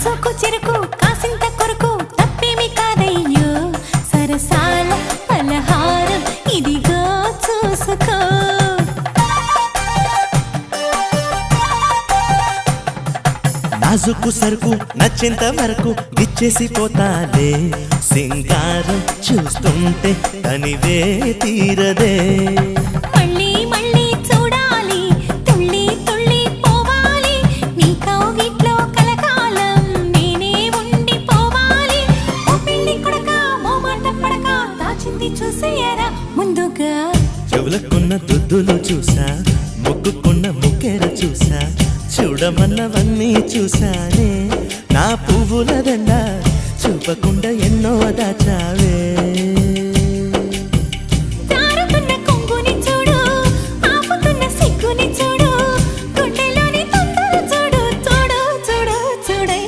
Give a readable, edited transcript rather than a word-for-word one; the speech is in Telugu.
సోకు చెరుకు కాసింత కొరకు తప్పేమి కాదయ్యో సరసాల పలహారం ఇదిగో చూసుకో నాజుకు సరుకు నచ్చేంత వరకు ఇచ్చేసి పోతాలే సింగారం చూస్తుంటే తనివే తీరదే మళ్ళీ మళ్ళీ చూడాలి తుళ్ళి తుళ్ళి పోవాలి నీ కౌగిట్లో కలకాలం నేనే ఉండిపోవాలి ఓ పెళ్లి కొడక మోమాట పడక దాచింది చూసేయరా ముందుగా చెవులకున్న దుద్దులు చూసా ముక్కుకున్న ముక్కెర చూసా చూడమన్నవన్నీ చూసానే నా పువ్వుల దండ చూపకుండా